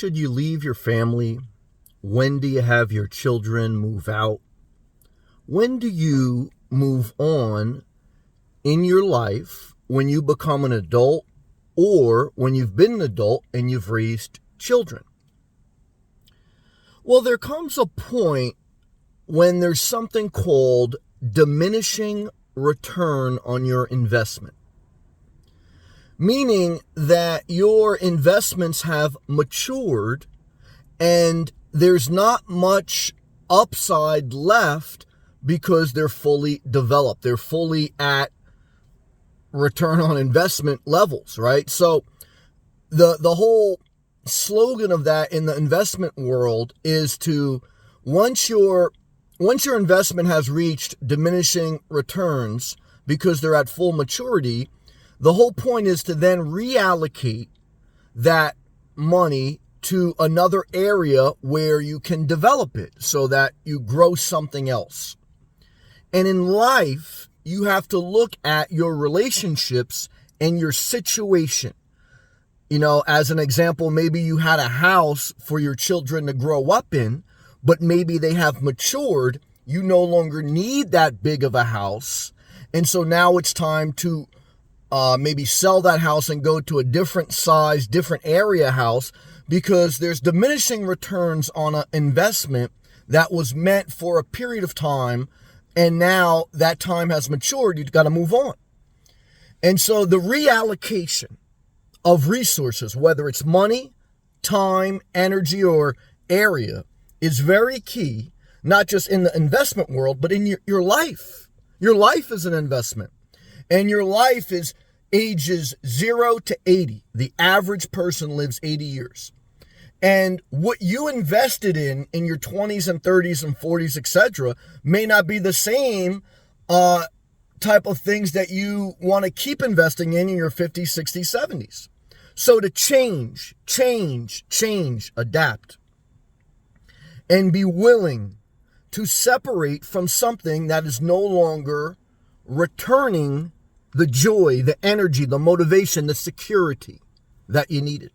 should you leave your family? When do you have your children move out? When do you move on in your life when you become an adult or when you've been an adult and you've raised children? Well, there comes a point when there's something called diminishing return on your investment, meaning that your investments have matured and there's not much upside left because they're fully developed. They're fully at return on investment levels, right? So the whole slogan of that in the investment world is to, once your investment has reached diminishing returns because they're at full maturity, the whole point is to then reallocate that money to another area where you can develop it so that you grow something else. And in life, you have to look at your relationships and your situation. You know, as an example, maybe you had a house for your children to grow up in, but maybe they have matured. You no longer need that big of a house. And so now it's time to maybe sell that house and go to a different size, different area house, because there's diminishing returns on an investment that was meant for a period of time. And now that time has matured. You've got to move on. And so the reallocation of resources, whether it's money, time, energy, or area, is very key, not just in the investment world, but in your life. Your life is an investment. And your life is ages 0 to 80. The average person lives 80 years. And what you invested in your 20s and 30s and 40s, etc., may not be the same type of things that you want to keep investing in your 50s, 60s, 70s. So to change, adapt, and be willing to separate from something that is no longer returning the joy, the energy, the motivation, the security that you needed.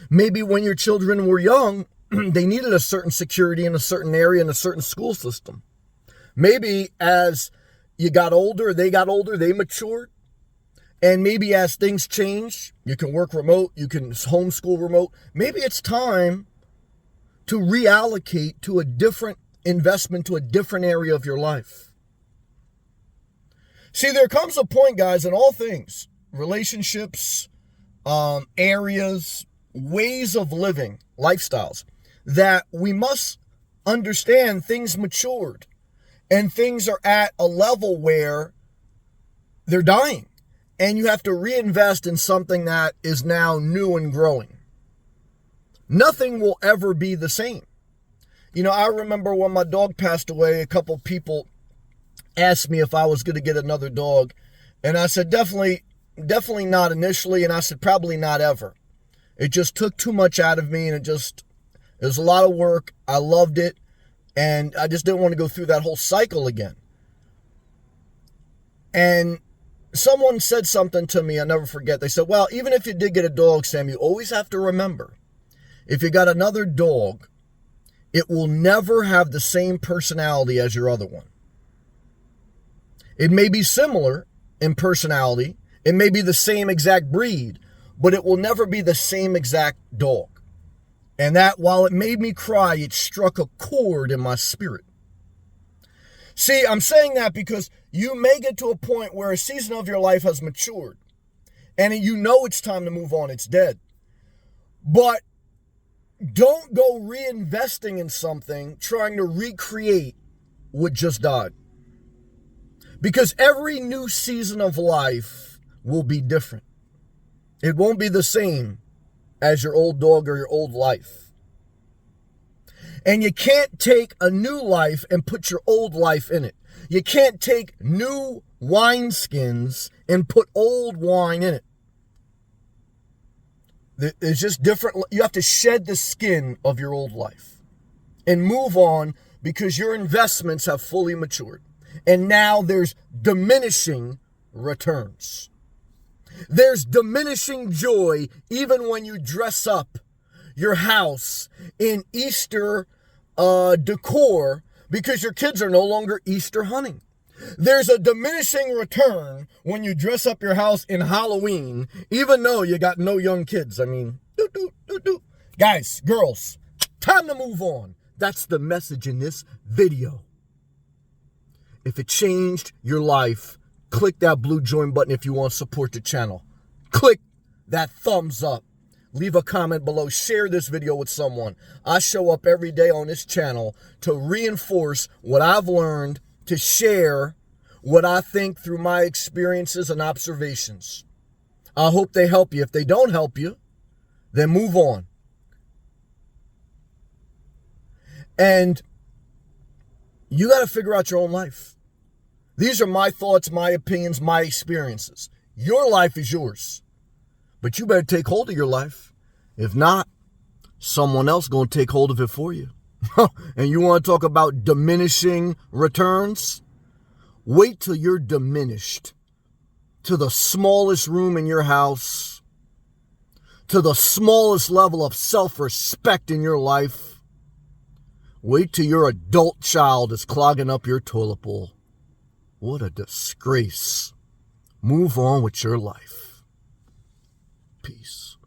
Maybe when your children were young, they needed a certain security in a certain area, in a certain school system. Maybe as you got older, they matured. And maybe as things change, you can work remote, you can homeschool remote. Maybe it's time to reallocate to a different investment, to a different area of your life. See, there comes a point, guys, in all things, relationships, areas, ways of living, lifestyles, that we must understand things matured and things are at a level where they're dying. And you have to reinvest in something that is now new and growing. Nothing will ever be the same. You know, I remember when my dog passed away, a couple people asked me if I was going to get another dog. And I said, definitely not initially. And I said, probably not ever. It just took too much out of me, and it was a lot of work. I loved it, and I just didn't want to go through that whole cycle again. And someone said something to me, I'll never forget. They said, well, even if you did get a dog, Sam, you always have to remember, if you got another dog, it will never have the same personality as your other one. It may be similar in personality. It may be the same exact breed, but it will never be the same exact dog. And that, while it made me cry, it struck a chord in my spirit. See, I'm saying that because you may get to a point where a season of your life has matured, and you know it's time to move on, it's dead. But don't go reinvesting in something, trying to recreate what just died. Because every new season of life will be different. It won't be the same as your old dog or your old life. And you can't take a new life and put your old life in it. You can't take new wineskins and put old wine in it. It's just different. You have to shed the skin of your old life and move on because your investments have fully matured. And now there's diminishing returns. There's diminishing joy even when you dress up your house in Easter decor because your kids are no longer Easter hunting. There's a diminishing return when you dress up your house in Halloween, even though you got no young kids. I mean, guys, girls, time to move on. That's the message in this video. If it changed your life, click that blue join button if you want to support the channel. Click that thumbs up. Leave a comment below. Share this video with someone. I show up every day on this channel to reinforce what I've learned, to share what I think through my experiences and observations. I hope they help you. If they don't help you, then move on. And you got to figure out your own life. These are my thoughts, my opinions, my experiences. Your life is yours. But you better take hold of your life. If not, someone else going to take hold of it for you. And you want to talk about diminishing returns? Wait till you're diminished to the smallest room in your house, to the smallest level of self-respect in your life. Wait till your adult child is clogging up your toilet bowl. What a disgrace. Move on with your life. Peace.